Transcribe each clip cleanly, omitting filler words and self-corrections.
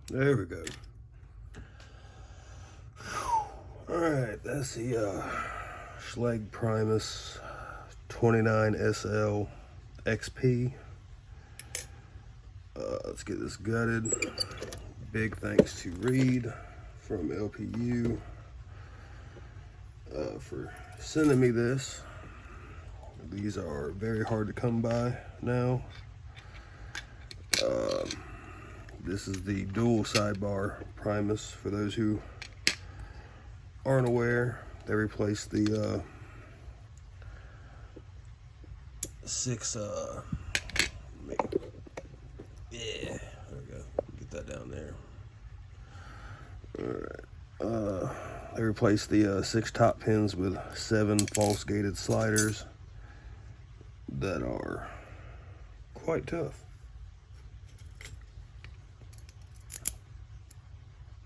There we go. Alright, that's the Schlage Primus 29SL XP. Let's get this gutted. Big thanks to Reed from LPU for sending me this. These are very hard to come by now. This is the dual sidebar Primus. For those who aren't aware, they replaced the 6 yeah, there we go, get that down there. Alright, they replaced the 6 top pins with 7 false gated sliders that are quite tough.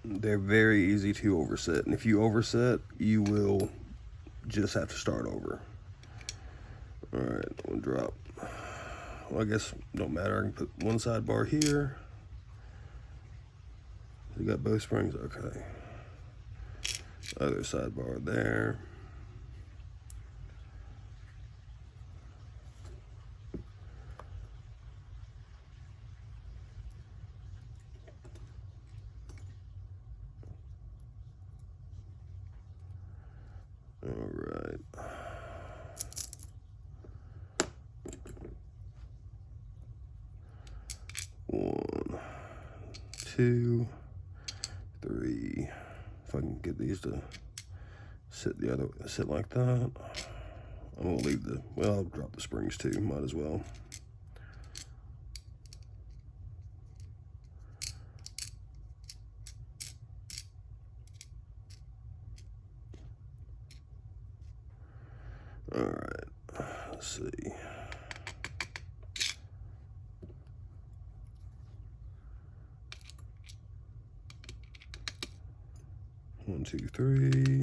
They're very easy to overset, and if you overset, you will just have to start over. Alright, one drop. Well, I guess don't matter. I can put one sidebar here. You got both springs, okay. Other sidebar there. All right. One, two, three. If I can get these to sit like that. I'm gonna leave well, I'll drop the springs too, might as well. All right, let's see. One, two, three,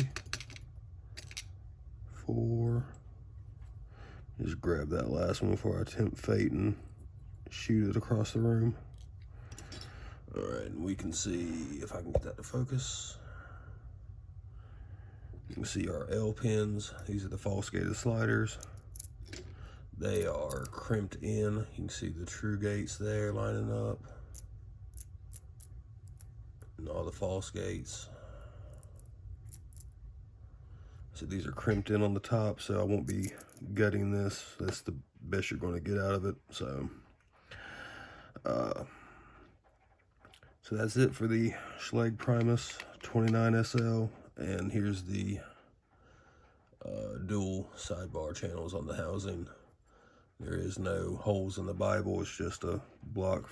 4. Just grab that last one before I attempt fate and shoot it across the room. All right, and we can see if I can get that to focus. You can see our L pins. These are the false gated sliders. They are crimped in. You can see the true gates there lining up. And all the false gates. So these are crimped in on the top, so I won't be gutting this. That's the best you're going to get out of it. So that's it for the Schlage Primus 29SL. And here's the dual sidebar channels on the housing. There is no holes in the Bible. It's just a block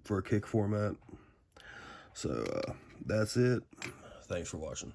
for a kick format. So that's it. Thanks for watching.